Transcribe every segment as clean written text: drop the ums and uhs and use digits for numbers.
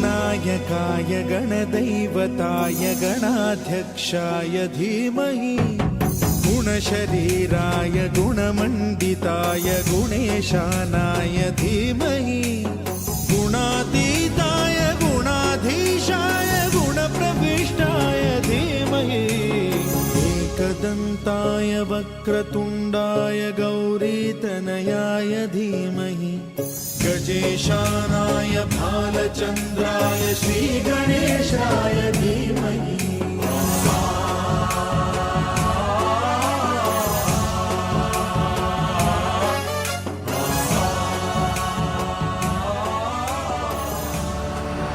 गणनायकाय गणदैवताय गणाध्यक्षाय धीमहि गुणशरीराय गुणमण्डिताय गुणेशानाय धीमहि गुणातीताय गुणाधीशाय गुणप्रविष्टाय धीमहि एकदन्ताय वक्रतुण्डाय गौरीतनयाय धीमहि गजेशानाय भालचन्द्राय श्रीगणेशाय धीमहि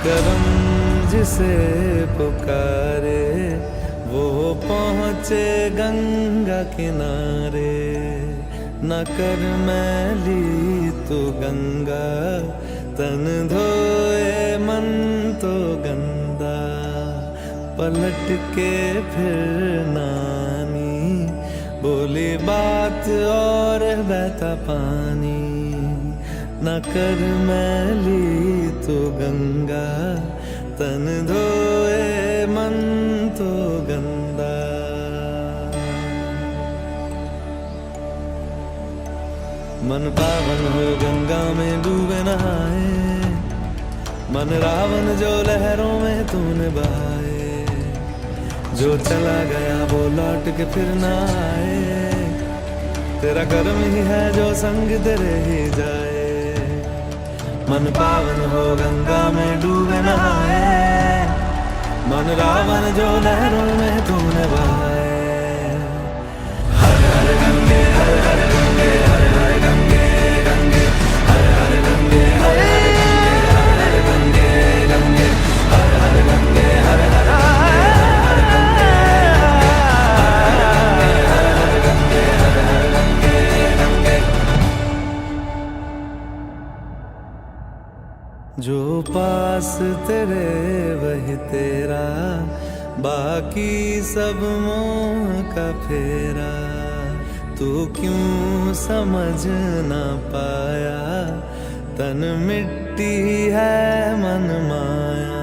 करम जिसे पुकारे वो पहुँचे गंगा किनारे। न कर मैली तो गंगा तन धोए मन तो गंदा। पलट के फिर नानी बोली बात और बहता पानी। न कर मैली तो गंगा तन धोए मन तो गंदा। मन पावन हो गंगा में डूबे नहाए। मन रावण जो लहरों में तूने बहाए। जो चला गया वो लौट के फिर ना आए। तेरा कर्म ही है जो संग तेरे ही जाए। मन पावन हो गंगा में डूबे नहाए। मन रावण जो लहरों में तूने बहाए। हर हर गंगे हर हर गंगे हर हर गंगे गंगे हर हर गंगे हर हर गंगे हर हर गंगे हर हर गंगे हर हर गंगे हर हर गंगे गंगे। जो पास तेरे वही तेरा बाकी सब मोह का फेरा। तू क्यों समझ ना पाया तन मिट्टी है मन माया।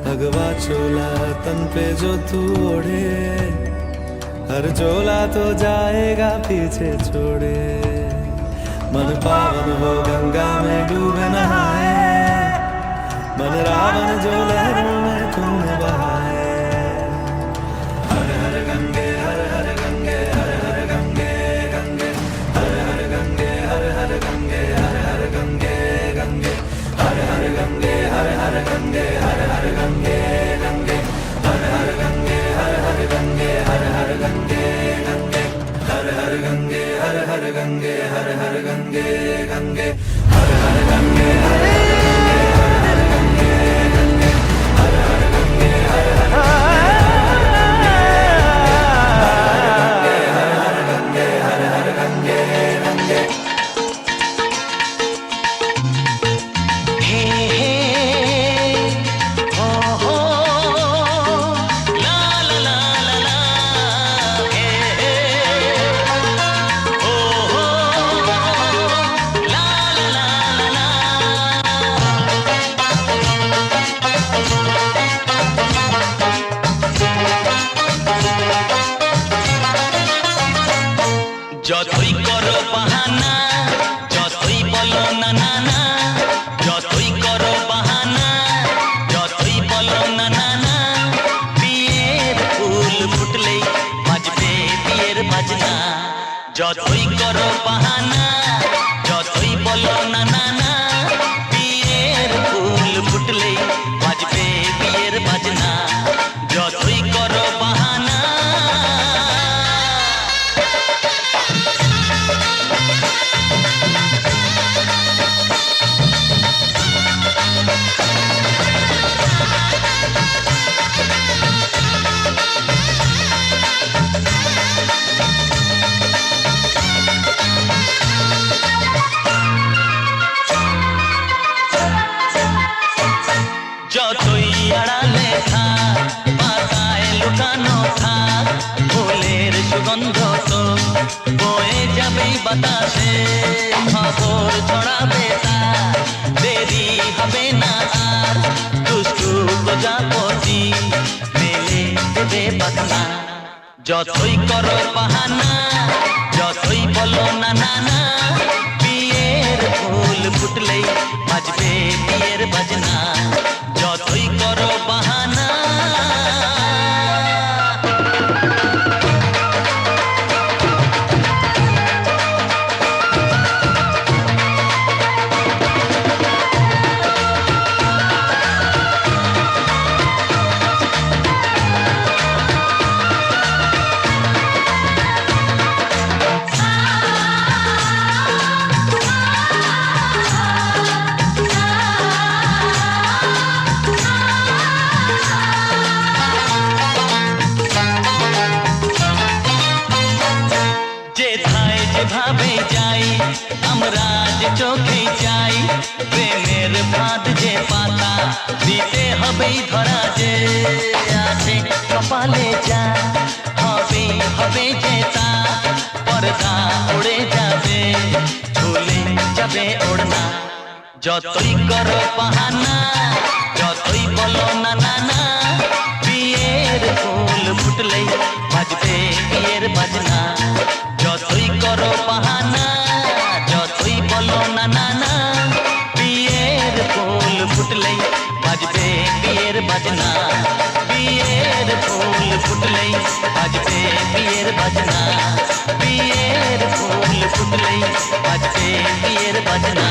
भगवा चोला तन पे जो तू ओढ़े हर चोला तो जाएगा पीछे छोड़े। मन पावन हो गंगा में डूबे नहाए। मन रावण जो लहरों में तूने बहाए। हर हर गंगे हर हर गंगे हर हर गंगे गंगे हर हर गंगे हर हर गंगे हर हर गंगे गंगे हर हर गंगे हर हर गंगे हर हर गंगे गंगे हर हर गंगे हर हर गंगे हर हर गंगे गंगे हर हर गंगे हर हर गंगे हर हर गंगे गंगे हर हर गंगे हर हर गंगे हर हर गंगे गंगे हर যতই করো বাহানা, যতই বলো না না না, বিয়ের ফুল ফুটলেই বাজবে বিয়ের বাজনা। যতই করো বাহানা, যেথায় যেভাবে যাই আমরা যে চোখে চাই, প্রেমের ফাঁদ যে পাতা দিতে হবেই ধরা, যে আছে কপালে যা হবে হবে যে তা, পর্দা উড়ে যাবে ঝুলে যাবে ওড়না। যতই করো বাহানা, যতই বলো না না না, বিয়ের ফুল ফুটলেই বাজবে বিয়ের বাজনা। যতই করো বাহানা, যতই বলো না না না, বিয়ের ফুল ফুটলেই বাজবে বিয়ের বাজনা। বিয়ের ফুল ফুটলেই বাজবে বিয়ের বাজনা। বিয়ের ফুল ফুটলেই বাজবে বিয়ের বাজনা।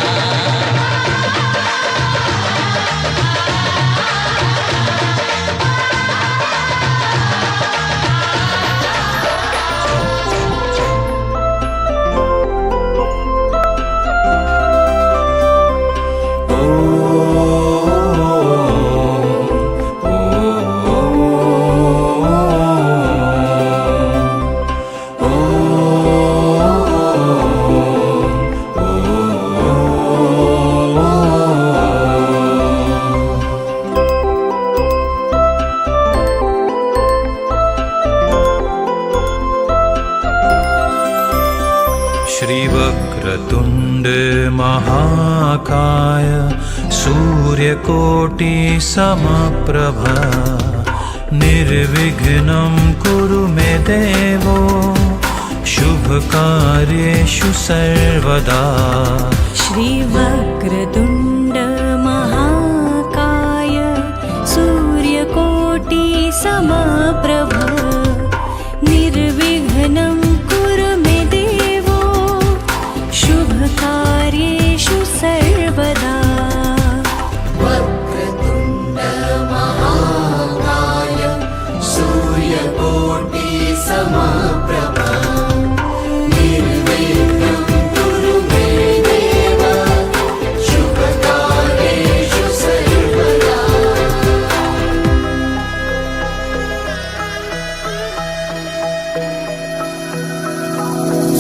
श्रीवक्रतुण्ड महाकाय सूर्यकोटि समप्रभ निर्विघ्नं कुरु मे देवो शुभकार्येषु सर्वदा। श्रीवक्रतुण्ड महाकाय सूर्यकोटि समप्रभ निर्विघ्नं कुरु मे देवो शुभकार्येषु सर्वदा। वक्रतुण्ड महाकाय सूर्यकोटि समप्रभ निर्विघ्नं कुरु मे देव शुभकार्येषु सर्वदा।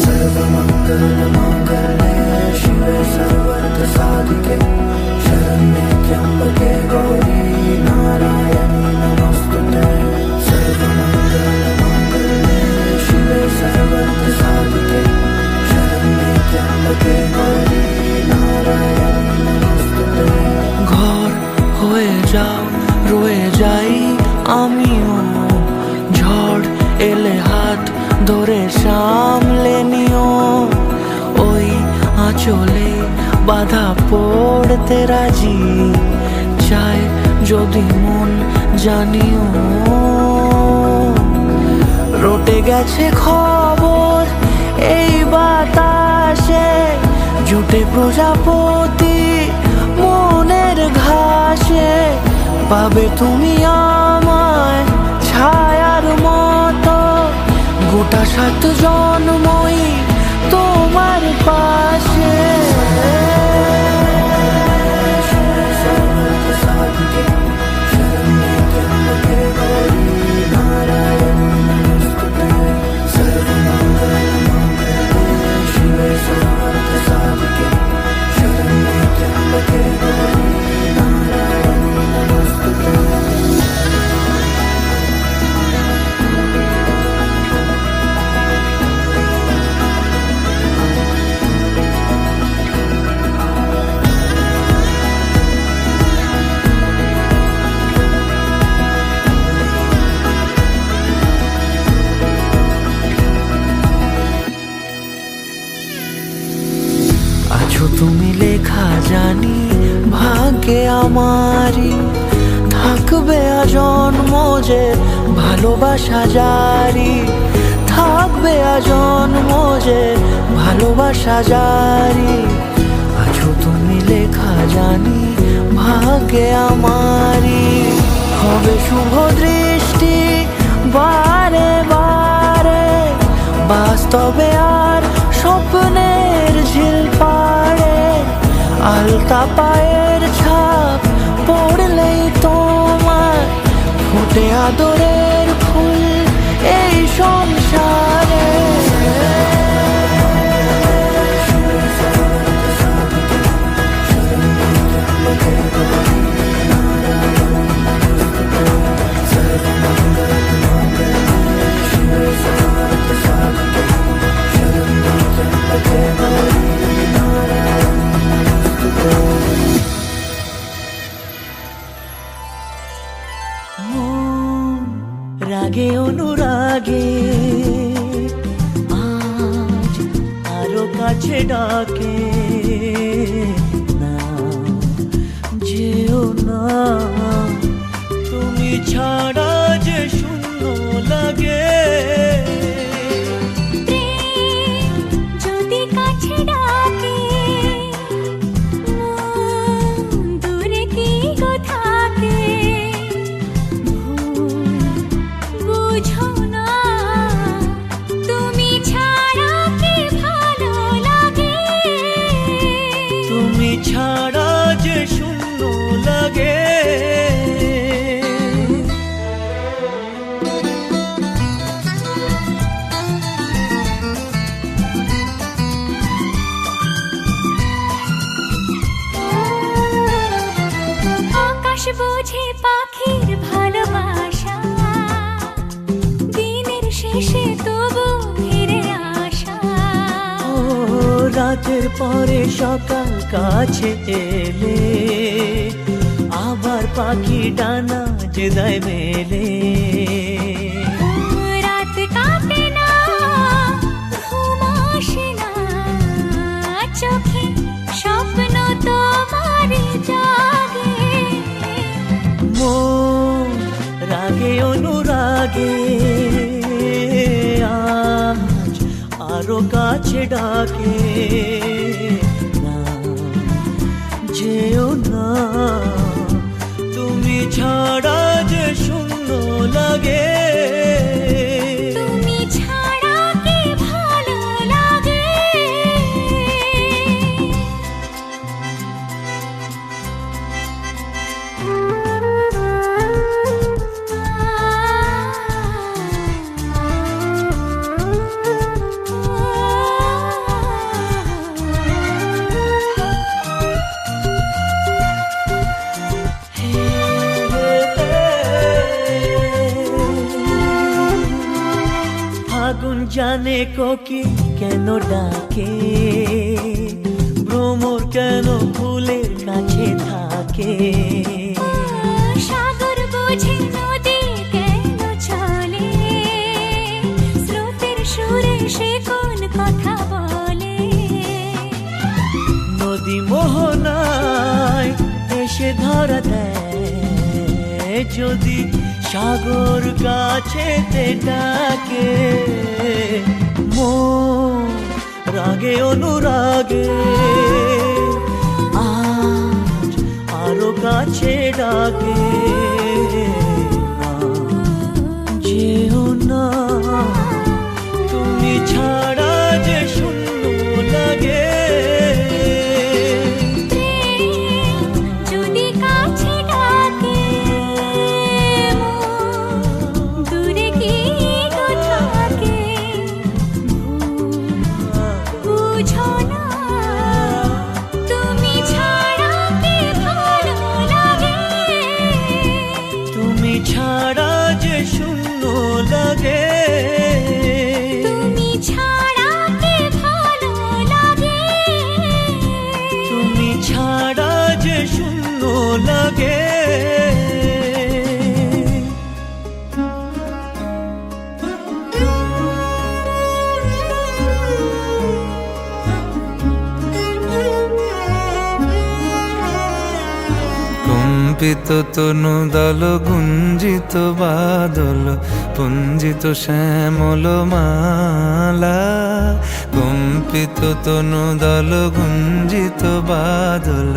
सर्वमङ्गलमाङ्गल्ये शिवे सर्वार्थसाधिके शरण्ये त्र्यम्बके गौरी नारायणी नमोऽस्तुते। सर्वमङ्गलमाङ्गल्ये शिवे सर्वार्थसाधिके शरण्ये त्र्यम्बके गौरी नारायणी नमोऽस्तुते। ঘর হয়ে যাও রয়ে যাই আমিও, ঝড় এলে হাত ধরে সামলে নিও। ওই আঁচলে বাধা পড়তে রাজি, চাই যদি মন জানিও। রটে গেছে খবর এই বাতাসে, জুটে প্রজাপতি মনের ঘাসে। পাবে তুমি আমায় ছায়ার মতো, গোটা 7 জন্মই তোমার পাশে। ভাগ্যে আমারই থাকবে আজন্ম যে ভালোবাসা জারি, থাকবে আজন্ম যে ভালোবাসা জারি। আছো তুমি লেখা জানি ভাগ্যে আমারই, হবে শুভ দৃষ্টি বারে বারে, বাস্তবে আর স্বপ্নের ঝিল পাড়ে। আলতা পায়ের ছাপ পড়লেই তোমার ফুটে আদরের ফুল এই সংসারে। রাগে অনুরাগে আজ আরো কাছে ডাকে, না যেও না তুমি ছাড়া যে শূন্য লাগে। যদি কাছে ডাকে দূরে কি গো থাকে, বুঝো না তুমি ছাড়া কি ভালো লাগে। তুমি ছাড়া যে শূন্য লাগে। আকাশ বোঝে পাখির ভালোবাসা, দিনের শেষে তবু ফিরে আসা। ও রাতের পরে সকাল কাছে এলে, আবার পাখি ডানা যে দেয় মেলে। রাত কাটে না ঘুম আসে না, চোখে স্বপ্ন তোমারই জাগে। মন রাগে অনুরাগে আজ আরো কাছে ডাকে, না যেও না তুমি ছাড়া যে শূন্য লাগে। তুমি ছাড়া কি ভালো লাগে। ফাগুন জানে কোকিল কেন ডাকে, ভ্রমর কেন ফুলের কাছে থাকে। সাগর বোঝে নদী কেন চলে, স্রোতের সুরে সে কোন কথা বলে। নদী মোহনায় এসে ধরা দেয়, যদি সাগর কাছেতে ডাকে। মন রাগে অনুরাগে আজ আরো কাছে ডাকে, না যেও না তুমি ছাড়া যে শূন্য লাগে। যদি কাছে ডাকে দূরে কি গো থাকে, বুঝো না তুমি ছাড়া কি ভালো লাগে। কম্পিত তনু দল গুঞ্জিত বাদল পুঞ্জিত শ্যামল মালা, কম্পিত তনু দল গুঞ্জিত বাদল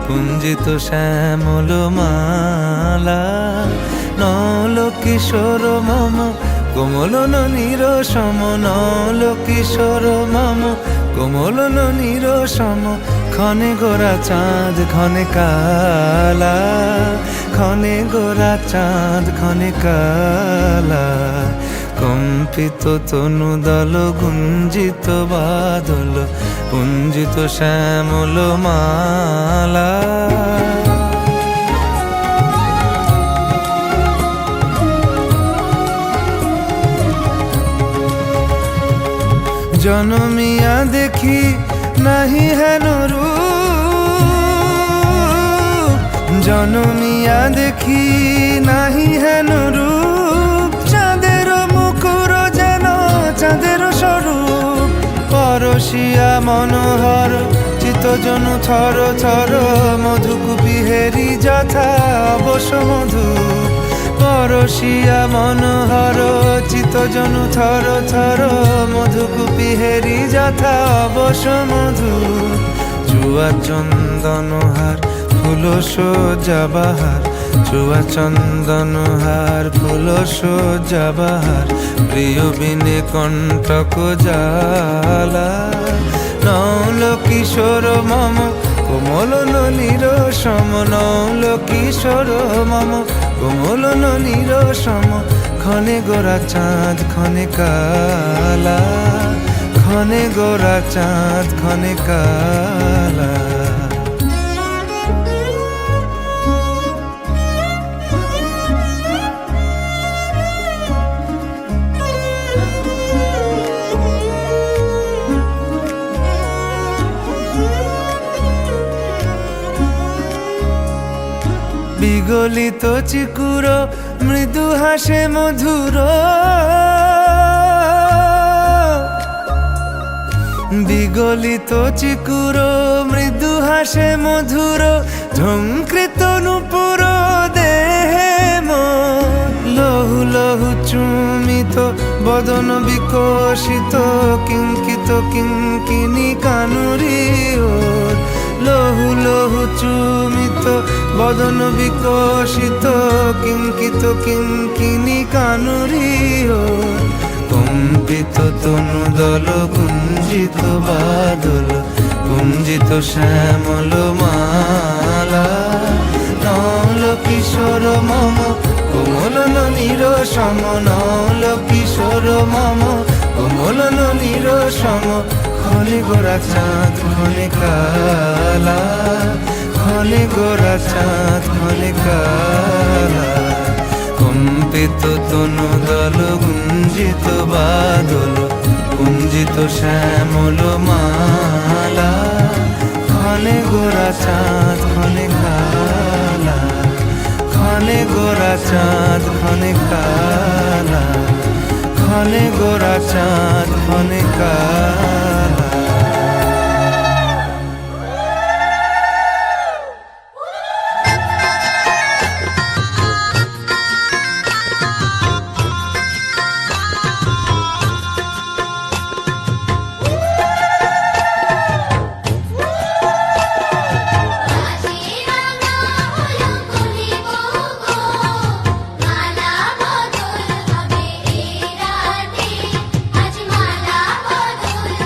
পুঞ্জিত শ্যামল মালা। নল কিশোর মম কোমল ননীর সম, নল কিশোর মম কোমল ননীর সম, ক্ষণে গোরা চাঁদ ক্ষণে কালা, ক্ষণে গোরা চাঁদ ক্ষণে কালা। কম্পিত তনু দল গুঞ্জিত বাদল পুঞ্জিত শ্যামল মালা। জনমিয়া দেখি নাহি হেন রূপ, জনমিয়া দেখি নাহি হেন রূপ, চাঁদের মুকুর যেন চাঁদের স্বরূপ। পরশিয়া মনোহর চিত্তজনু থর থর, মধুকুপি হেরি যথা অবশ মধু। পরশিয়া মনোহর চিত্তজনু থর থর, মধুকুপি হেরি যথা অবশ মধু। চুয়া চন্দনহার ফুল সজ্জা বাহার, চুয়া চন্দনহার ফুল সজ্জা বাহার, প্রিয় বিনে কণ্টক জ্বালা। নল কিশোর মম কোমল ননীর সম, নল কিশোর মম কোমল ননীর সম, ক্ষণে গোরা চাঁদ ক্ষণে কালা, ক্ষণে গোরা চাঁদ ক্ষণে কালা। বিগলিত চিকুর মৃদু হাসে মধুর, বিগলিত চিকুর মৃদু হাসে মধুর, ঝঙ্কৃত নূপুর দেহে মন। লহু লহু চুমিত বদন বিকশিত, কিঙ্কিত কিঙ্কিনি কানুরি ওর। লহু লহু চুমিত বদন বিকশিত, কিঙ্কিত কিঙ্কিনি কানুরি ওর। কম্পিত তনু দল গুঞ্জিত বাদল গুঞ্জিত শ্যামল মালা। নল কিশোর মম কোমল ননীর সম, নল কিশোর মম কোমল ননীর সম, ক্ষণে গোরা চাঁদ ক্ষণে কালা, ক্ষণে গোরা চাঁদ ক্ষণে কালা। কম্পিত তনু দল গুঞ্জিত বাদল গুঞ্জিত শ্যামল মালা, ক্ষণে গোরা চাঁদ ক্ষণে কালা, ক্ষণে গোরা চাঁদ ক্ষণে কালা, ক্ষণে গোরা চাঁদ ক্ষণে কালা। মালা বদল হবে এই রাতে, আজ মালা বদল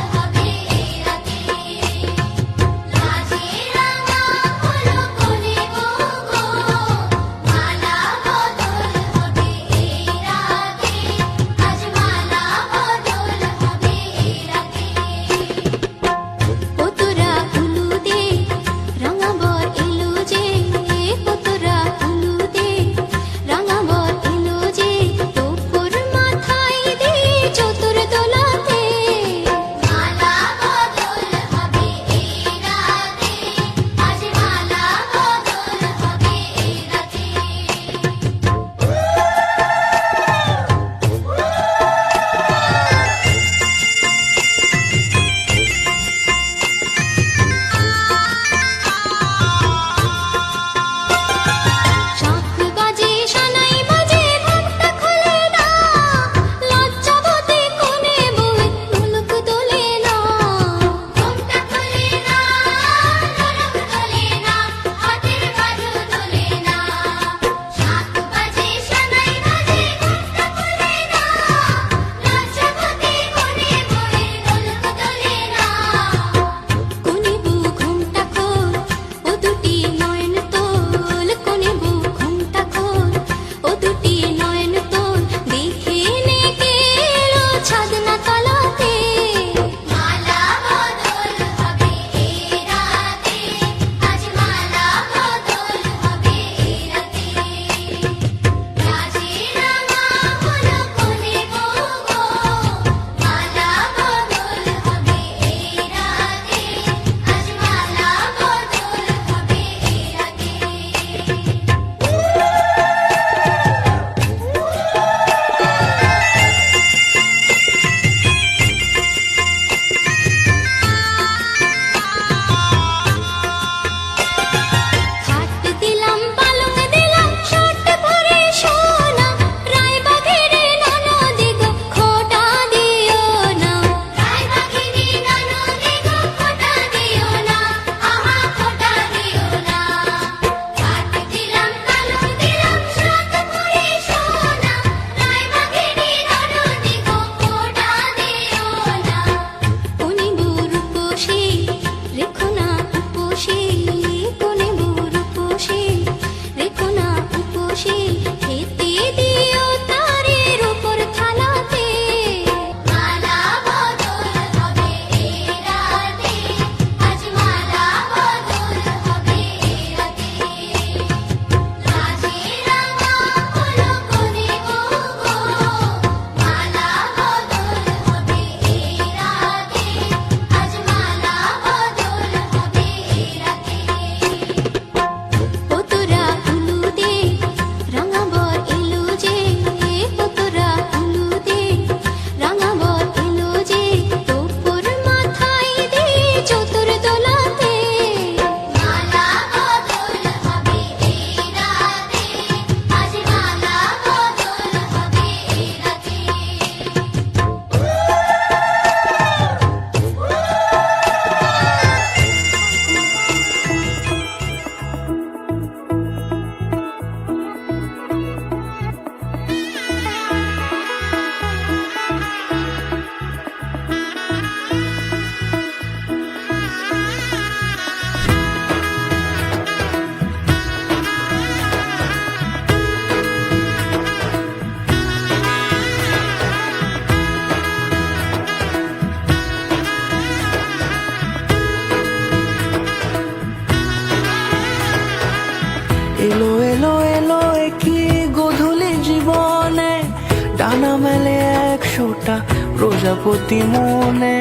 প্রজাপতি মনে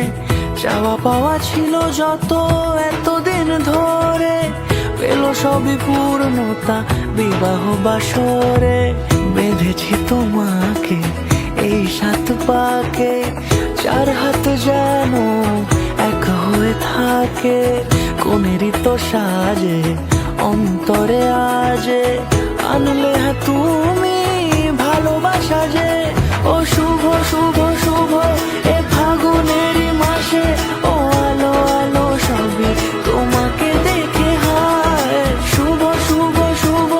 চাওয়া পাওয়া ছিল যত এতদিন ধরে, পেল সবই পূর্ণতা বিবাহ বাসরে। বেঁধেছি তোমাকে এই 7 পাকে, 4 হাত যেন এক হয়ে থাকে। কোনেরই তো সাজে অন্তরে আজে আনলে হ্যাঁ তুমি ভালোবাসা যে। ও শুভ শুভ শুভ এ ফাগুনেরই মাসে, ও আলো আলো সবই তোমাকে দেখে হয়। শুভ শুভ শুভ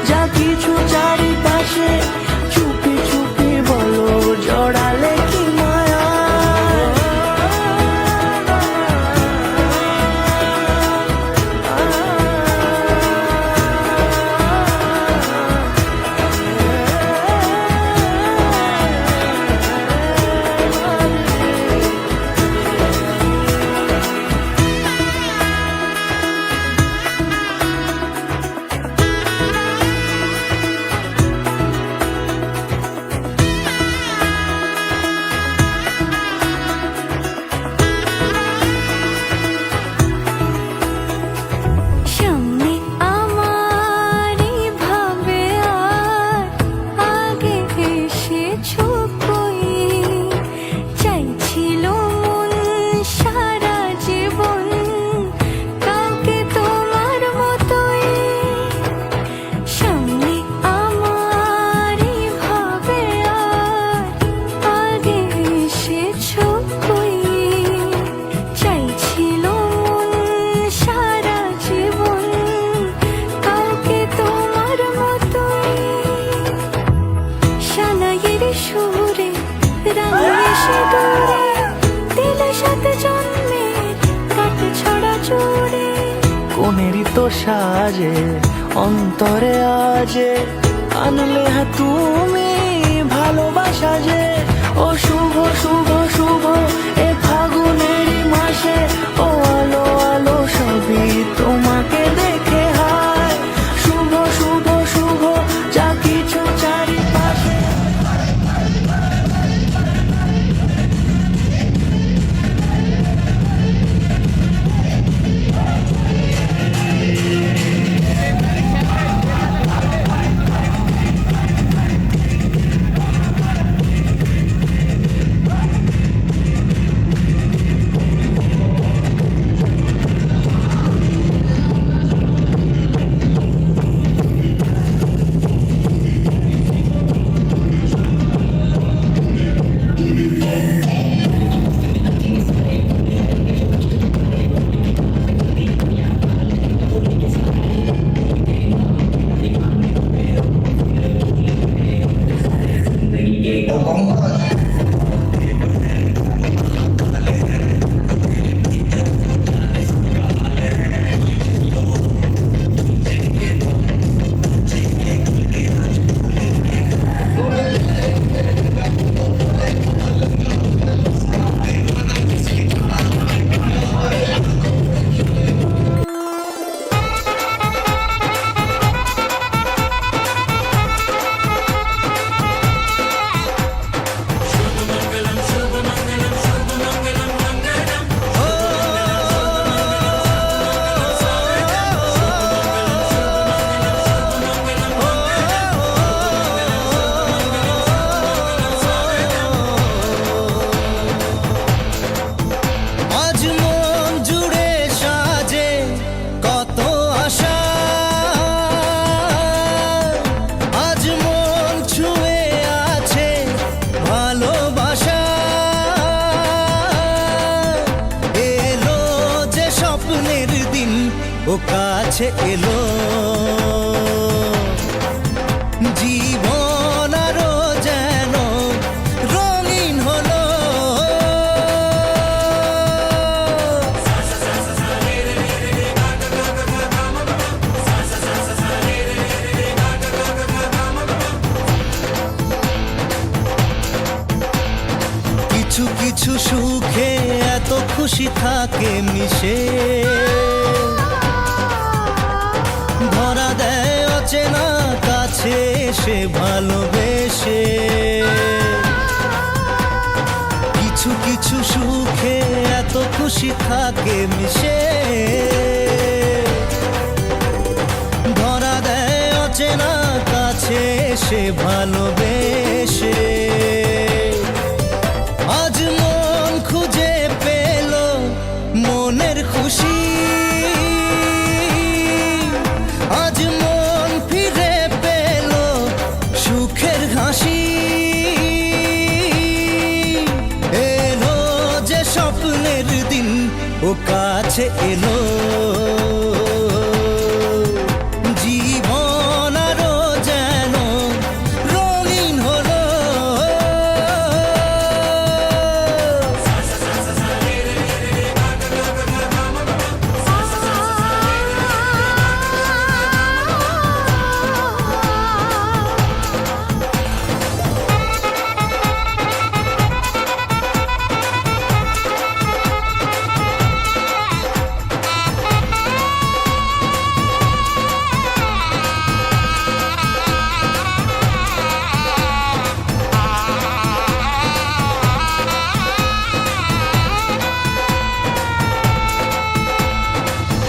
যা কিছু চারিপাশে, চুপি চুপি বলো জড়ালে কি মায়া। সামনে আমারই ভাবে আর আগে এসেছো কই, চাইছিল মন সারা জীবন কাউকে তোমার মতোই। সামনে আমারই ভাবে আর আগে এসেছো কই, চাইছিল মন সারা জীবন কাউকে তোমার মতোই। শালাইয়ের সুরে রাঙিয়ে সিঁদুরে দিলে 7 জন্মের কাট ছড়া জোড়ে। কোনেরই তো সাজে অন্তরে আজে আনলে হ্যাঁ তুমি ভালোবাসা যে। ও শুভ শুভ শুভ এ ফাগুনেরই মাসে, ও আলো আলো সবই তোমাকে দেখে হয়। শুভ শুভ শুভ যা কিছু চারিপাশে। ও কাছে এলো জীবন আরো যেন রঙিন হলো। কিছু কিছু সুখে এত খুশি থাকে মিশে, ধরা দেয় অচেনা কাছে এসে ভালোবেসে। কিছু কিছু সুখে এত খুশি থাকে মিশে, ধরা দেয় অচেনা কাছে এসে ভালোবেসে। আজ মন খুঁজে পেল মনের খুশি, আজ মন ফিরে পেল সুখের হাসি। এলো যে স্বপ্নের দিন ও কাছে এলো, জীবন আরো যেন রঙিন হলো।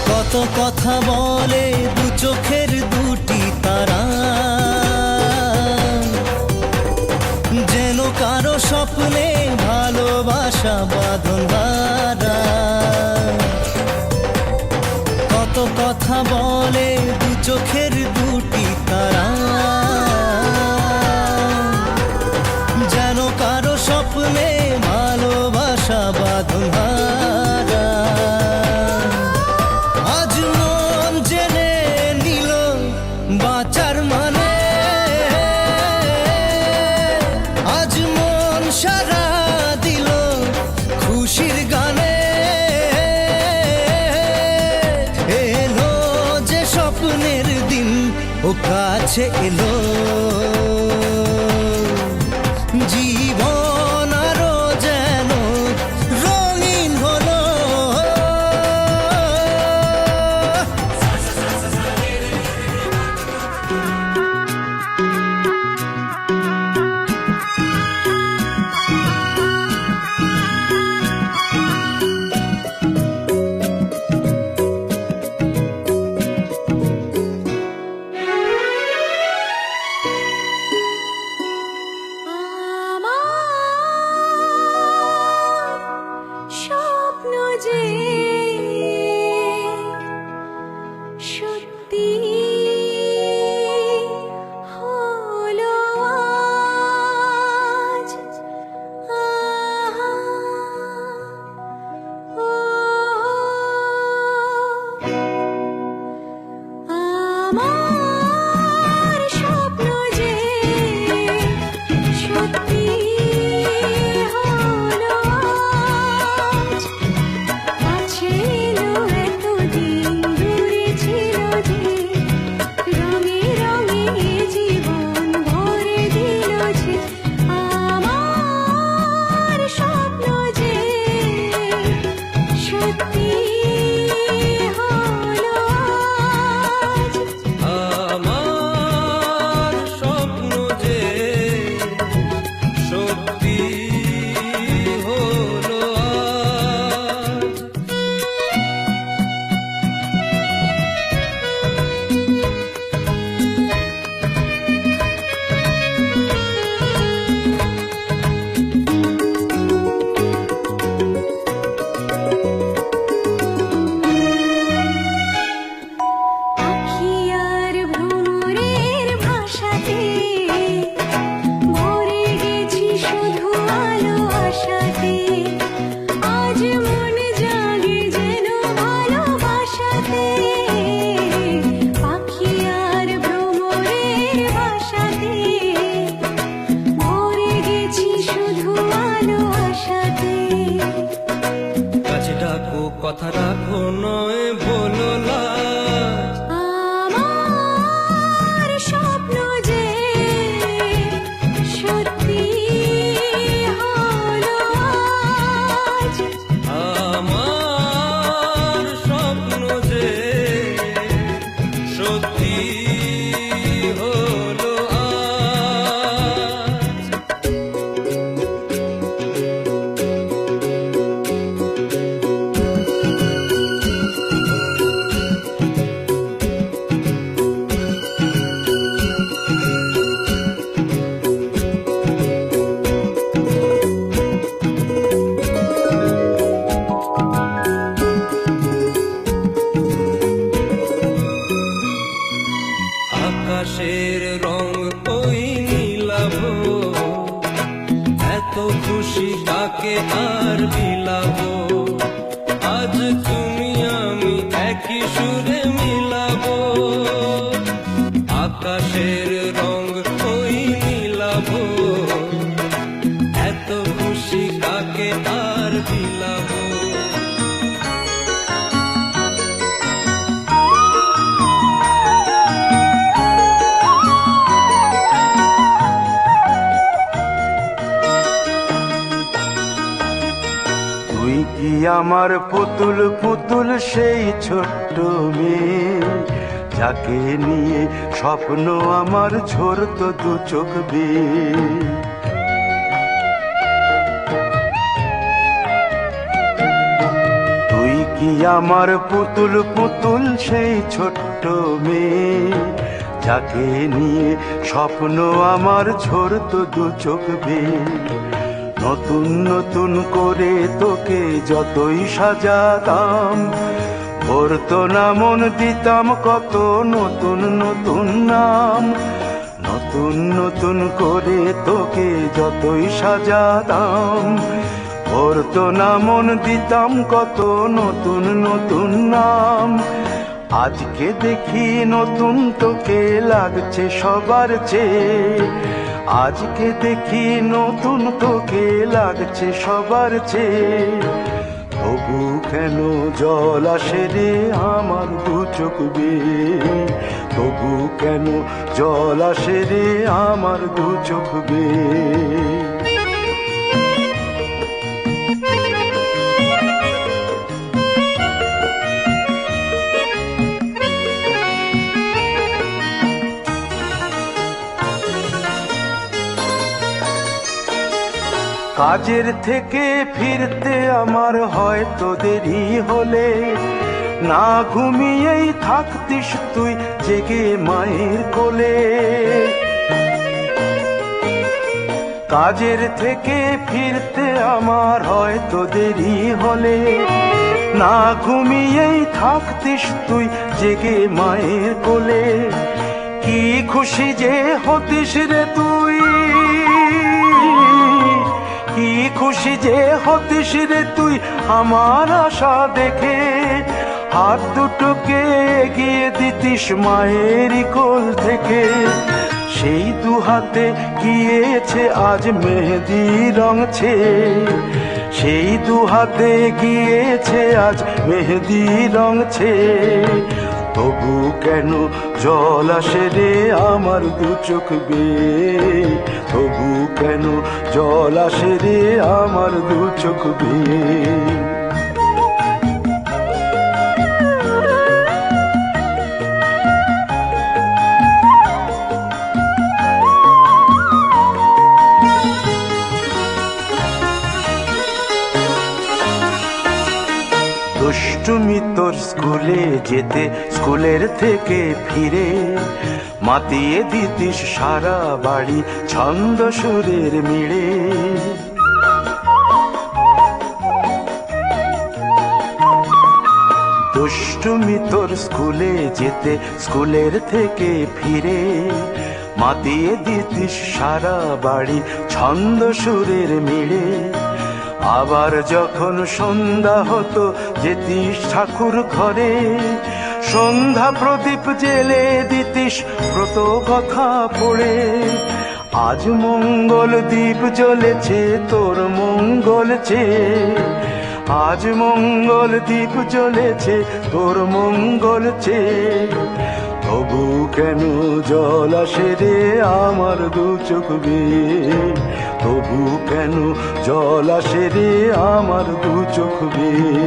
কত কথা বলে দু চোখের দুটি তারা, যেন কারো স্বপ্নে ভালোবাসা বাঁধন বাঁধা। কত কথা বলে দু চোখের দুটি তারা, যেন কারো স্বপ্নে ভালোবাসা বাঁধন বাঁধা। আজ মন জেনে নিল বাঁচার মানে, আজ মন সারা দিল খুশির গানে। এলো যে স্বপ্নের দিন ও কাছে এলো, জীবন আরো যেন রঙিন হলো। আমার স্বপ্ন যে সত্যি হলো আজ। আহা, ও, আমার স্বপ্ন যে সত্যি হলো আজ। কাছে এলো এতদিন, দূরে ছিল যে, রঙে রঙে জীবন ভরে দিল যে। আমার স্বপ্ন যে সত্যি হলো আজ। আকাশের রং ওই নীলাভ, এত খুশি কাকে আর বিলাবো, আজ তুমি আমি একই সুরে মিলাবো। আকাশের রং ওই নীলাভ, এত খুশি কাকে আর বিলাবো। তুই কি আমার পুতুল পুতুল সেই ছোট্ট মেয়ে, যাকে নিয়ে স্বপ্ন আমার ঝরতো দু চোখ বেয়ে। তুই কি আমার পুতুল পুতুল সেই ছোট্ট মেয়ে, যাকে নিয়ে স্বপ্ন আমার ঝরতো দু চোখ বেয়ে। নতুন নতুন করে তোকে যতই সাজাতাম, ভরতো না মন দিতাম কত নতুন নতুন নাম। নতুন নতুন করে তোকে যতই সাজাতাম, ভরতো না মন দিতাম কত নতুন নতুন নাম। আজকে দেখি নতুন তোকে লাগছে সবার চেয়ে, আজকে দেখি নতুন তোকে লাগছে সবার চেয়ে। তবু কেন জল আসে রে আমার দু চোখ বেয়ে, তবু কেন জল আসে রে আমার দু চোখ বেয়ে। কাজের থেকে ফিরতে আমার হয়তো দেরি হলে, না ঘুমিয়েই থাকতিস তুই জেগে মায়ের কোলে। কাজের থেকে ফিরতে আমার হয়তো দেরি হলে, না ঘুমিয়েই থাকতিস তুই জেগে মায়ের কোলে। কি খুশি যে হতিস রে তুই, কি খুশি যে হতিস রে তুই আমার আশা দেখে। হাত দুটোকে এগিয়ে দিতিস মায়েরই কোল থেকে, সেই দু হাতে গিয়েছে আজ মেহেদি রং ছেয়ে। সেই দু হাতে গিয়েছে আজ মেহেদি রং ছেয়ে। তবু কেন জল আসে রে আমার দু চোখ বেয়ে, তবু কেন জল আসে রে আমার দু চোখ বেয়ে। দুষ্টুমি তোর স্কুলে যেতে, স্কুলের থেকে ফিরে মাতিয়ে দিতিস সারা বাড়ি ছন্দ সুরের মিড়ে। দুষ্টুমি তোর স্কুলে যেতে, স্কুলের থেকে ফিরে মাতিয়ে দিতিস সারা বাড়ি ছন্দ সুরের মিড়ে। আবার যখন সন্ধ্যা হতো যেতিস ঠাকুর ঘরে, সন্ধ্যা প্রদীপ জেলে দিতিস ব্রত কথা পড়ে। আজ মঙ্গল দ্বীপ জ্বলেছে তোর মঙ্গল চেয়ে, আজ মঙ্গল দ্বীপ জ্বলেছে তোর মঙ্গল চেয়ে। তবু কেন জল আসে রে আমার দু চোখ বেয়ে, তবু কেন জল আসে রে আমার দু চোখ বেয়ে।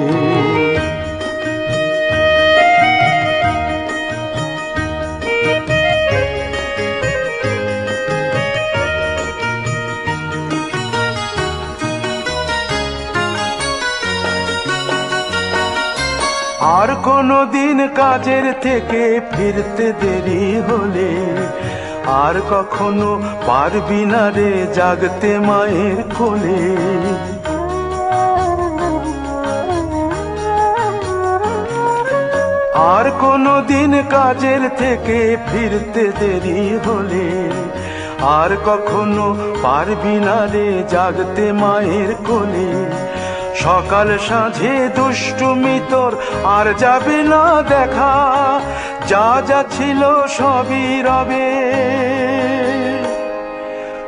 আর কোনো দিন কাজের থেকে ফিরতে দেরি হলে, আর কখনো পারবি না রে জাগতে মায়ের কোলে। আর কোনো দিন কাজের থেকে ফিরতে দেরি হলে আর কখনো পারবি না রে জাগতে মায়ের কোলে। সকাল সাঁঝে দুষ্টুমি তোর আর যাবে না দেখা, যা যা ছিল সবই রবে,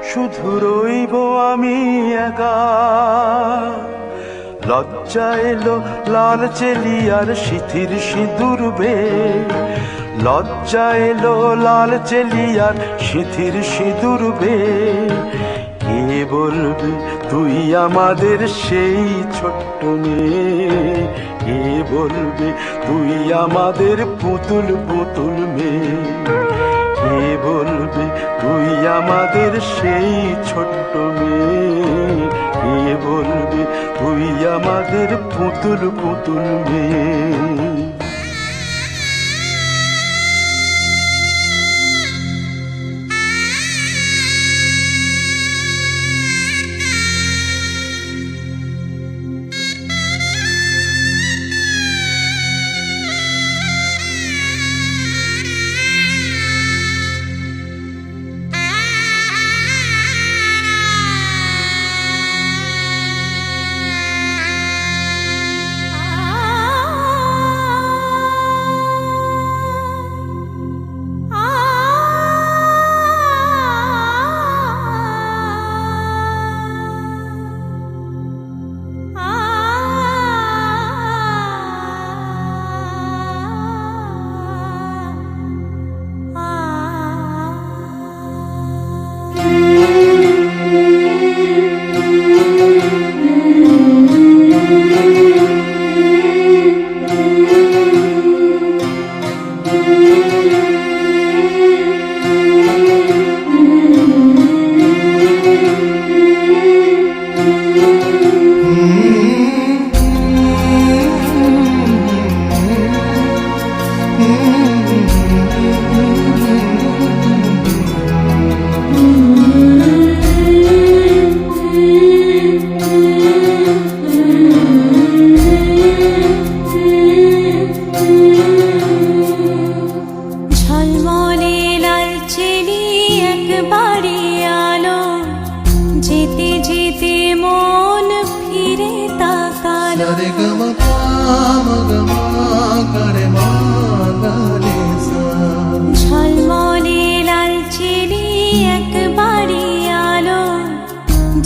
শুধু রইব আমি একা। লজ্জা এলো লাল চেলিয়ার সিথির সিঁদুর বে, লজ্জা এলো লাল চেলিয়ার সিথির সিঁদুর বে। কে বলবে তুই আমাদের সেই ছোট্ট মেয়ে, কে বলবে তুই আমাদের পুতুল পুতুল মেয়ে, কে বলবে তুই আমাদের সেই ছোট্ট মেয়ে, কে বলবে তুই আমাদের পুতুল পুতুল মেয়ে। ঝলমলে লাল চিনি একবারে আলো,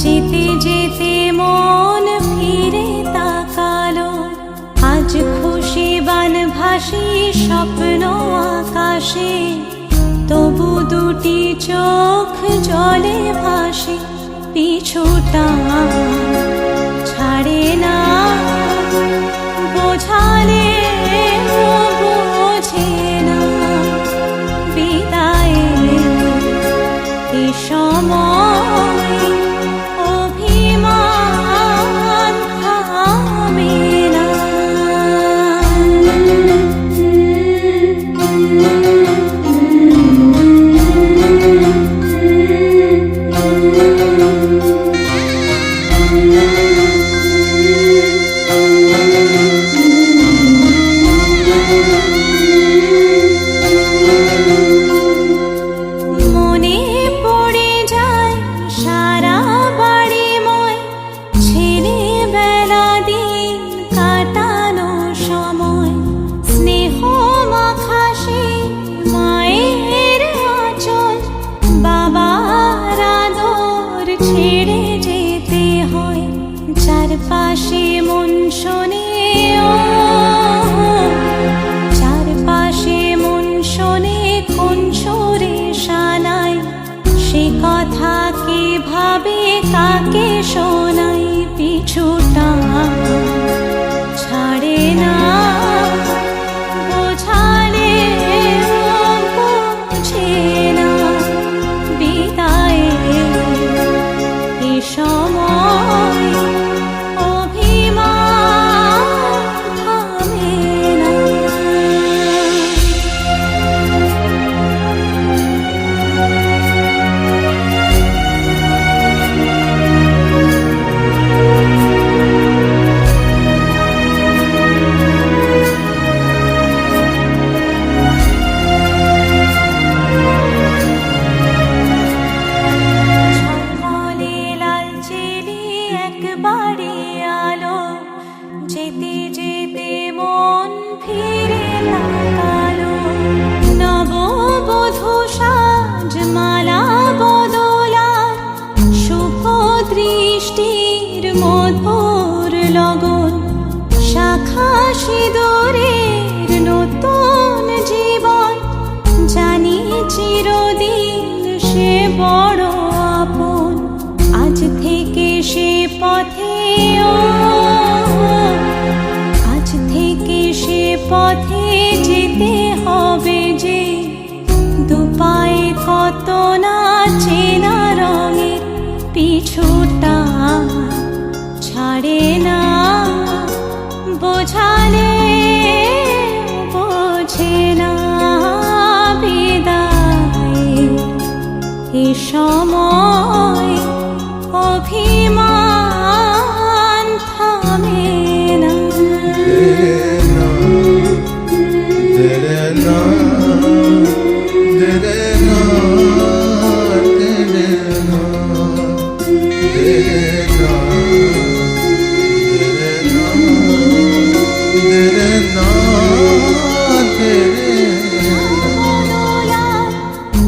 যেতে যেতে মন ফিরে তাকালো। আজ খুশি বান ভাসি স্বপ্ন আকাশে, তবু দুটি চোখ জলে ভাসে। পিছুটা ছাড়ে না, বোঝালে বোঝে না। বিদায় এ সময় অভিমান থামে না। মনে পড়ে যায় সারা বাড়িময় ছেলেবেলা দিন কাটানো সময়। স্নেহ মাখা সেই মায়ের আঁচল, বাবার আদর ছেড়ে যেতে হয়। চারপাশে মন শোনে চারপাশে মন শোনে কোন সুরে শানায়। সে কথা কে ভাবে কাকে শোনাই। পিছুটা ছাড়ে না, বোঝালে বোঝে না। বিদায় এ সময় অভিমান থামে না। বড় আপন আজ থেকে সে পথে আজ থেকে সে পথে যেতে হবে যে দুপায়ে কত না চেনা রঙের পিছুটা ছাড়ে না বোঝালে বোঝে না বিদায় এ সময় অভিমান থামে না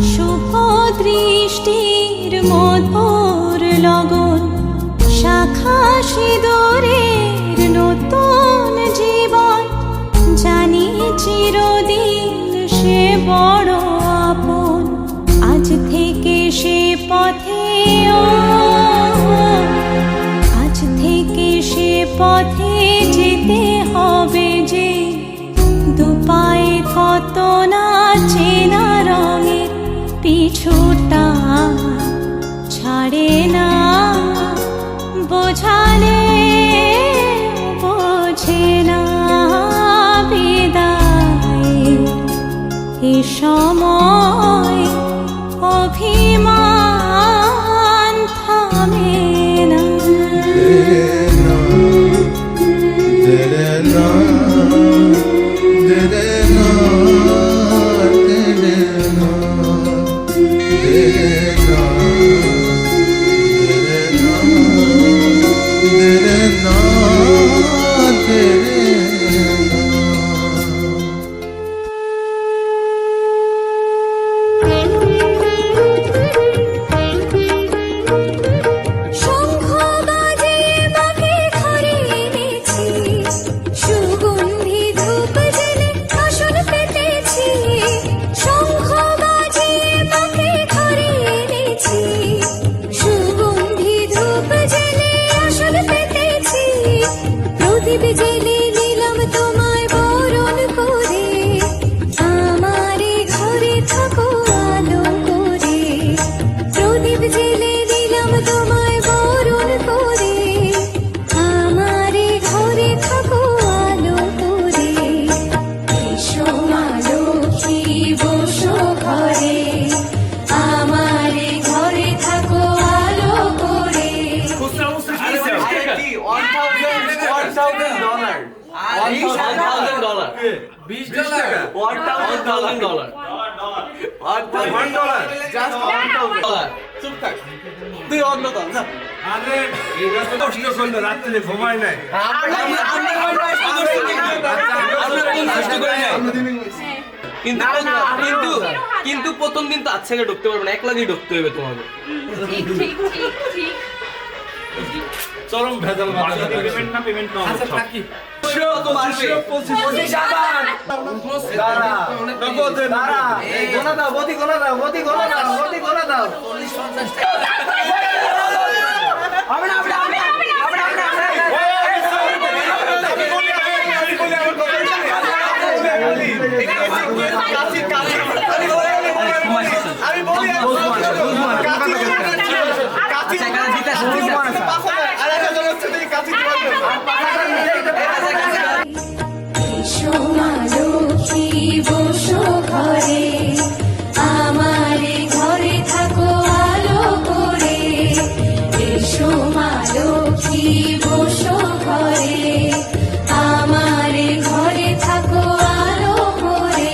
শুভ দৃষ্টির মধুর লগন শাখা সিঁদুরের নতুন জীবন জানি চিরদিন সে বড় আপন আজ থেকে সে পথে আজ থেকে সে পথে যেতে হবে যে দুপায়ে কত না চেনা রঙের পিছুটা ছাড়ে না বোঝালে বোঝে না বিদায় এ সময় অভিমান থামে না শঙ্খ বাজিয়ে মাকে ঘরে এনেছি সুগন্ধি ধূপ জেলে আসন পেতেছি শঙ্খ বাজিয়ে মাকে ঘরে এনেছি সুগন্ধি ধূপ জেলে আসন পেতেছি প্রদীপ জেলে নিলাম তোমায় বরণ করে আমারে ঘরে থাকো আলো করে প্রদীপ জেলে দিলাম তোমায় বরণ করে আমারে ঘরে থাকো আলো করে এসো মা লক্ষ্মী বসো ঘরে আমারে ঘরে থাকো আলো করে তুই অন্য দল যা। রাত্রে ঘুমায় নাই কিন্তু কিন্তু প্রথম দিন তো আচ্ছা ঢুকতে পারবে না এক লাগেই ঢুকতে হবে তোমাকে চরম ভেজাল এসো মা লক্ষ্মী বসো ঘরে আমারে ঘরে থাকো আলো করে এসো মা লক্ষ্মী বসো ঘরে আমারে ঘরে থাকো আলো করে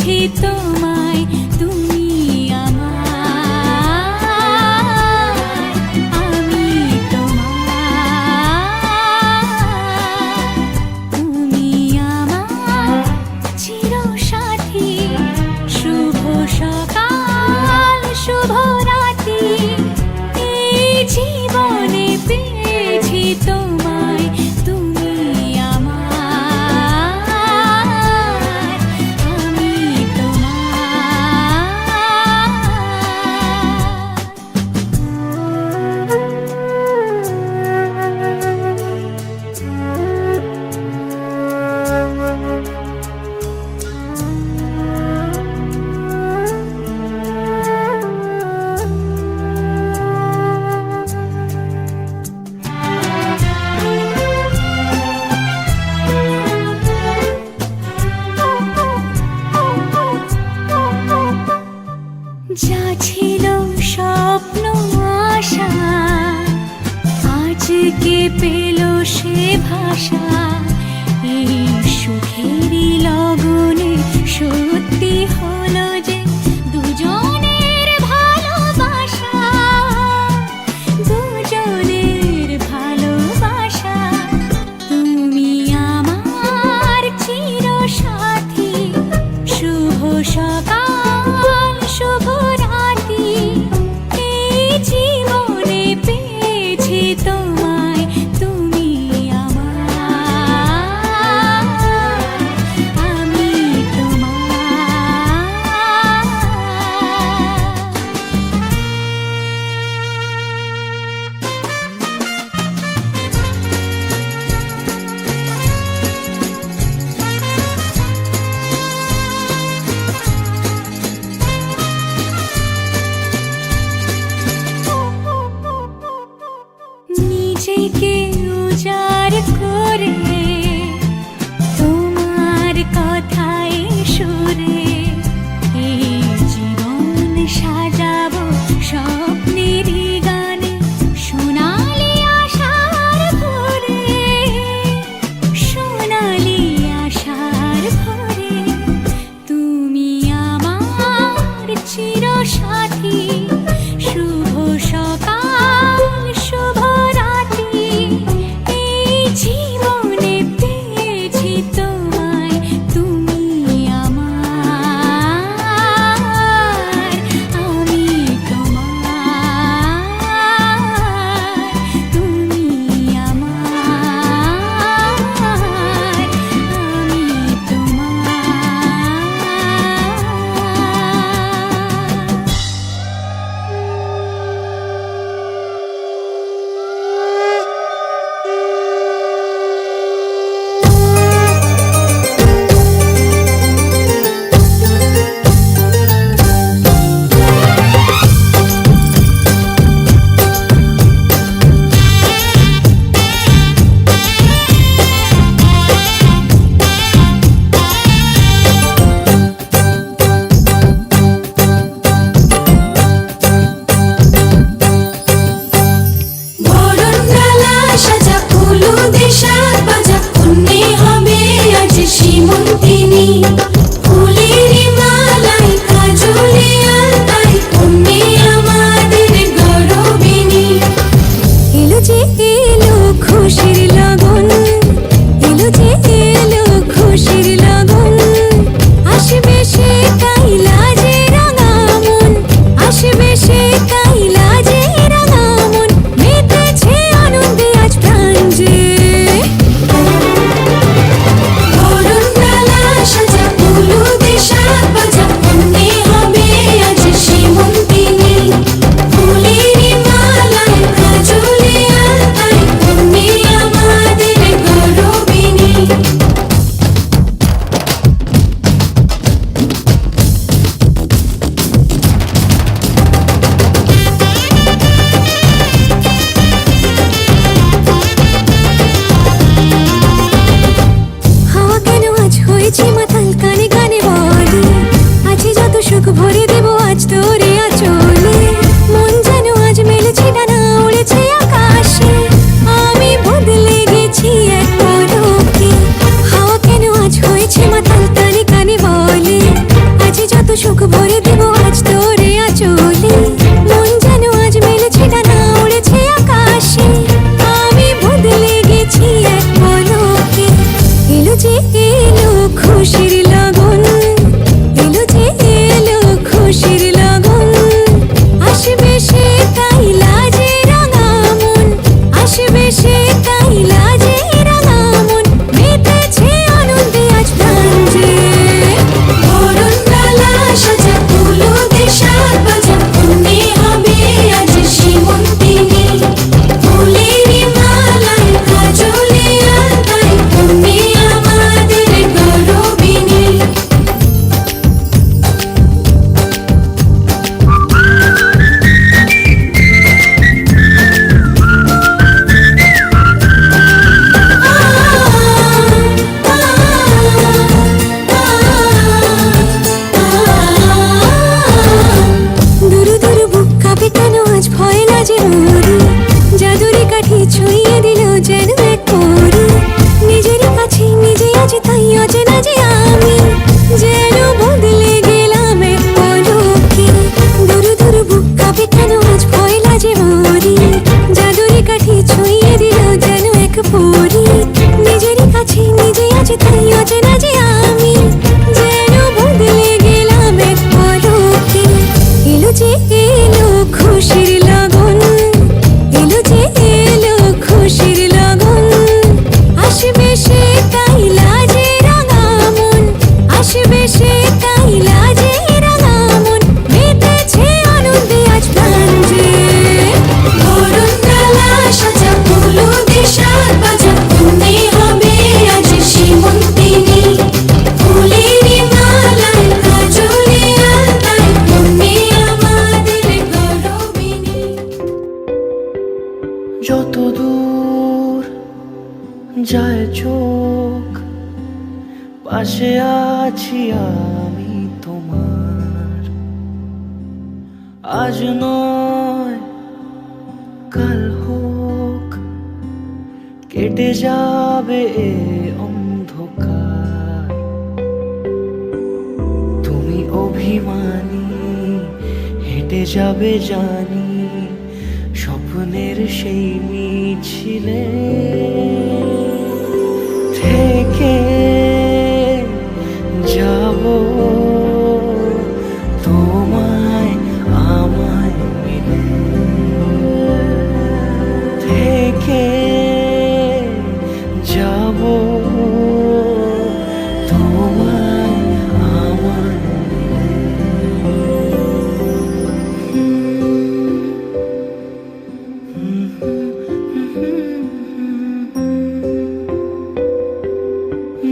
পেয়েছি তোমায় তুমি আমার আমি তোমার তুমি আমার চিরসাথী শুভ সকাল শুভ রাতি এই জীবনে পেয়েছি তোমায় তুমি আমার আমি যা ছিল স্বপ্ন আশা আজকে পেল সে ভাষা এই সুখেরই লগনে সত্যি হলো যে দুজনের ভালোবাসা দুজনের ভালোবাসা তুমি আমার চিরসাথী শুভ সকাল শুভ রাতি এই জীবনে পেয়েছি তোমায় তুমি আমার আমি নিজেকে উজাড় করে তোমার কথায় সুরে এই জীবন সাজাবো স্বপ্নেরই গানে সোনালি আশার ভোরে সোনালি আশার ভোরে তুমি আমার চিরসাথী শুভ সকাল শুভ রাতি এই জীবনে পেয়েছি তোমায় তুমি আমার আমি তোমার তুমি আমার আমি তোমার বরণডালা সাজা ফুলো দেশার বাজা কন্যে হবে আজ সীমন্তিনী ফুলের মালাই কাজলে আলতায় কন্যে আমাদের গৌরবিনী এলো যে এলো খুশির লগন এলো যে এলো খুশির লগন আসবে সে কাইলা যে রাঙা মন আসবে সে কাইলা যে রাঙা মন মেতেছে আনন্দে আজ প্রাণ যে বরণডালা সাজা ফুলো দেশার বাজা কন্যে হবে আজ সীমন্তিনী ফুলের মালাই কাজলে আলতায় কন্যে আমাদের গৌরবিনী হাওয়া কেন আজ হয়েছে মাতাল কানে কানে বলে আজ যত সুখ ভরে দেব আজ তোরে আচলে মন যেন আজ মেলেছে ডানা উড়েছে আকাশে আমি বদলে গেছি এক পলকে হাওয়া কেন আজ হয়েছে মাতাল কানে কানে বলে খুশির লগন আসবে সে তাই লাজে রাঙা মন আসবে সে তাই লাজে রাঙা মন মেতেছে আনন্দে আজ প্রাণ যে বরণ ডালা সাজা হলুদে সাত বাজা কন্যে হবে আজ সীমন্তিনী ফুলের মালায় কাজলে আলতায় কন্যে আমাদের গৌরবিনী দুরু দুরু বুক কাঁপে কেন আজ ভয় লাজে মরি জাদুরি কাঠি ছুঁয়ে দিল যেন এক পরি নিজেরই কাছে নিজে আজ তাই অচেনা যে আমি যেন বদলে গেলাম এক পলকে দুরু দুরু বুক কাঁপে কেন আজ ভয় লাজে মরি জাদুরি কাঠি ছুঁয়ে দিল যেন এক পরি নিজেরই কাছে নিজে আজ তাই অচেনা যে আমি যেন বদলে গেলাম এক পলকে এলো যে এলো খুশির লগন এলো যে এলো খুশির লগন আসবে সে তাই লাজে রাঙা মন আসবে সে তাই লাজে রাঙা মন মেতেছে আনন্দে আজ প্রাণ যে বরণ ডালা সাজা হলুদে সাত বাজা কন্যে হবে আজ সীমন্তিনী ফুলের মালায় কাজলে আলতায় কন্যে আমাদের গৌরবিনী যত দূর যায় চোখ পাশে আছি আমি তোমার আজ নয় কাল হোক কেটে যাবে এ অন্ধকার তুমি অভিমানী হেঁটে যাবে জানি স্বপ্নের সেই মিছিলে থেকে যাব তোমায় আমায় মিলে থেকে যাব তোমায় আমায়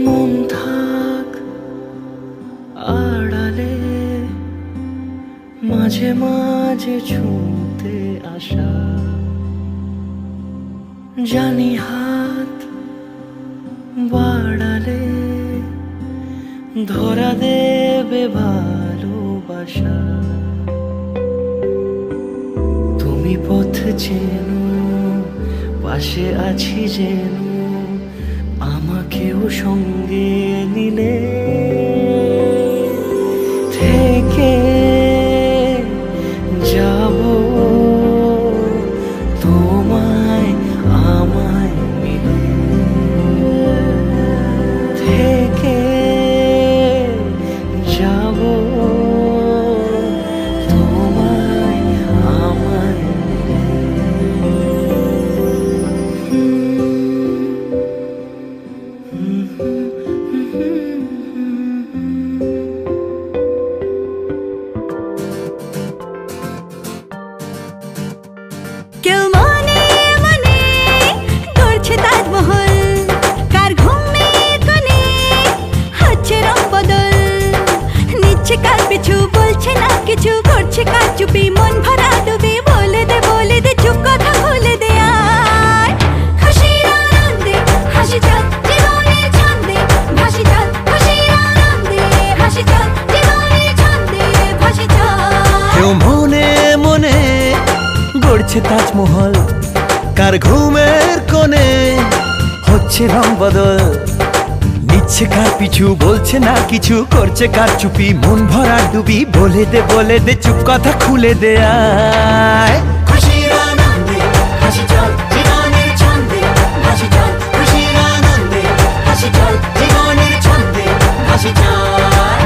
মন থাক আড়ালে মাঝে মাঝে ছুঁতে আসা জানি হাত বাড়ালে ধরা দেবে ভালোবাসা তুমি পথ চেনো পাশে আছি যেন আমাকেও সঙ্গে নিলে থেকে যাব তোমায় আমায় মিলে থেকে যাব তোমায় আমায় কেউ মনে মনে করছে তাজমহল কার ঘুমে কোণে হচ্ছে রং বদল নিচ্ছে কার পিছু বলছে না কিছু করছে কার চুপি মন ভরা ডুবি বলে দে চুপ কথা খুলে দে আয় খুশির আনন্দে হাসি চল জীবনের ছন্দে ভাসি চল খুশির আনন্দে হাসি চল জীবনের ছন্দে ভাসি চল কেউ মনে মনে গড়ছে তাজমহল কার ঘুমের কোণে হচ্ছে রং বদল নিচ্ছে কার পিছু বলছে না কিছু করছে কার চুপি মন ভরা ডুবি বলে দে চুপ কথা খুলে দে আয় খুশির আনন্দে হাসি চল জীবনের ছন্দে ভাসি চল খুশির আনন্দে হাসি চল জীবনের ছন্দে ভাসি চল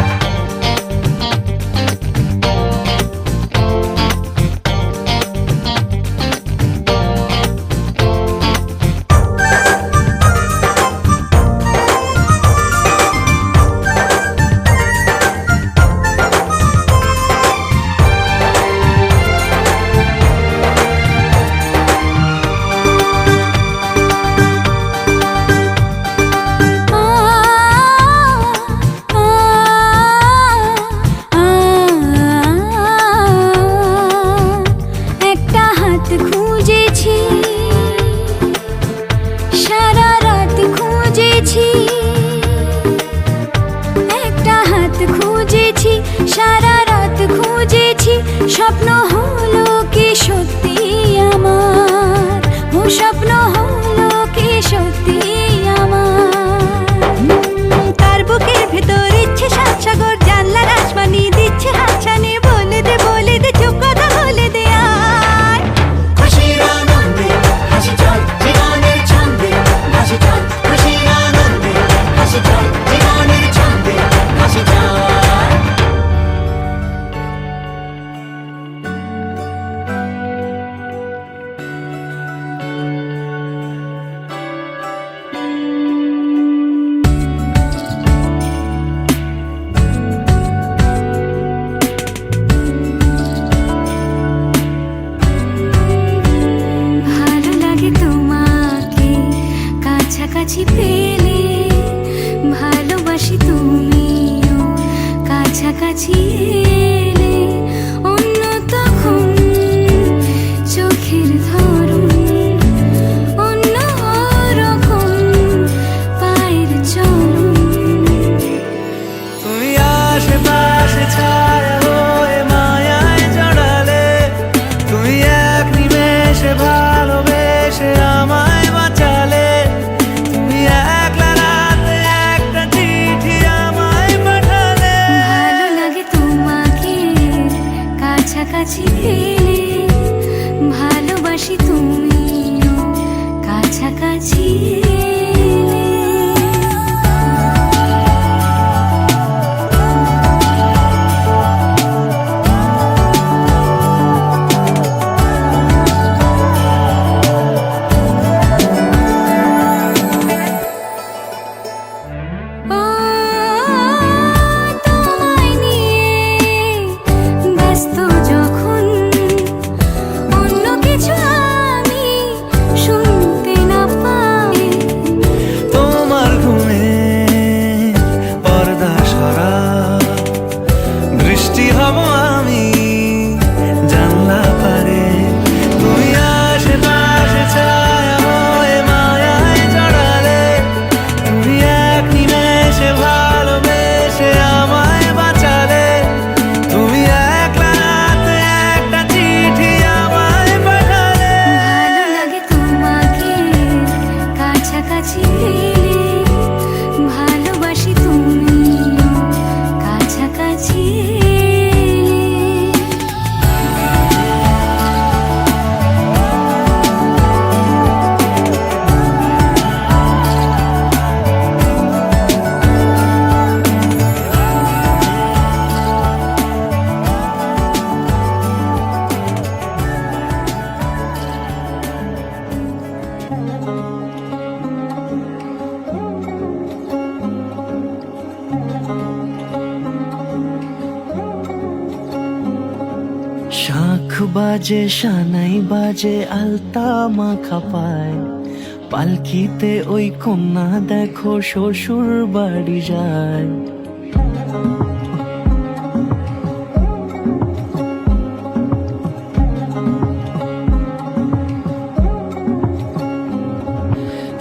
কাছাকাছি এলে অন্য তখন চোখের ধরন অন্য রকম পায়ের চরণ তুমি আশেপাশে ছায়া হয়ে মায়ায় জড়ালে তুমি এক নিমেষে ভালোবেসে আমায় বাঁচালে তুমি একলা রাতে একটা চিঠি আমায় পাঠালে ভালো লাগে তোমাকে কাছাকাছি পেলে ভালোবাসি তুমিও কাছাকাছি এলে। ও তোমায় নিয়ে ব্যস্ত যখন অন্য কিছু আমি শুনতে না পাই তোমার ঘুমে পর্দা সরা বৃষ্টি হব আমি জানলা পারে তুমি আশেপাশে ছায়া হয়ে মায়ায় জড়ালে তুমি এক নিমেষে ভালোবেসে আমায় বাঁচালে তুমি একলা রাতে একটা চিঠি আমায় পাঠালে ভালো লাগে তোমাকে কাছাকাছি পেলে ভালোবাসি তুমিও কাছাকাছি এলে। শাখ বাজে সানাই বাজে আলতা মাখা পায় পালকিতে ওই কন্যা দেখো শ্বশুর বাড়ি যায়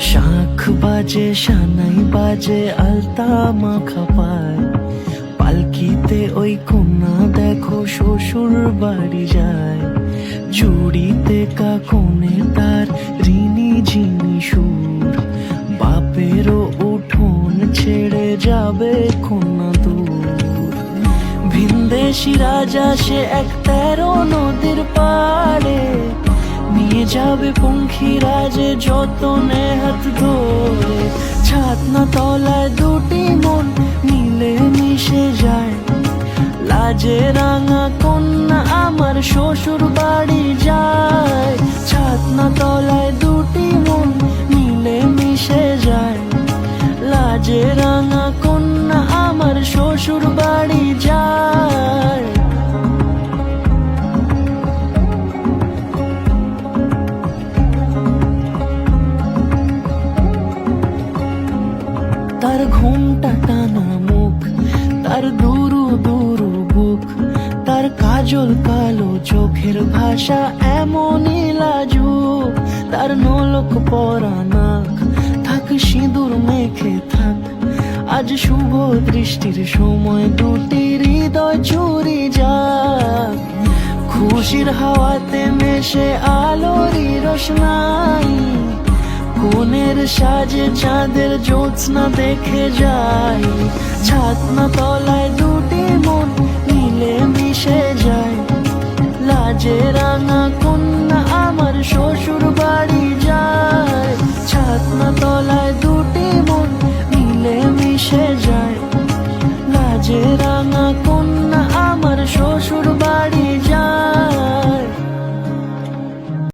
শাখ বাজে সানাই বাজে আলতা মাখা পায় পালকিতে ওই কন্যা দেখো শ্বশুর বাড়ি যায় জুড়িতে কাকনে তার ঋণী ঝিনি সুর বাপেরও উঠোন ছেড়ে যাবে কন্যা দূর ভিনদেশি রাজা সে এক 13 নদীর পাড়ে নিয়ে যাবে পঙ্খী রাজে যতনে হাত ধরে ছাতনা তলায় দুটি মন মিলে মিশে যায় লাজে রাঙা কন্যা আমার শ্বশুর বাড়ি যায় ছাতনা তলায় দুটি মন মিলে মিশে যায় লাজে রাঙা কন্যা আমার শ্বশুর বাড়ি যায় তার ঘুমটা টানা মুখ তার দুরু দুরু বুক তার কাজল কালো চোখের ভাষা এমনই লাজুক তার নোলক পরা নাক থাক সিঁদুর মেখে থাক আজ শুভ দৃষ্টির সময় দুটি হৃদয় চুরি যাক খুশির হাওয়াতে মেশে আলোরই রোশনাই কোণের সাজে চাঁদের জ্যোৎস্না দেখে যাই ছাতনা তলায়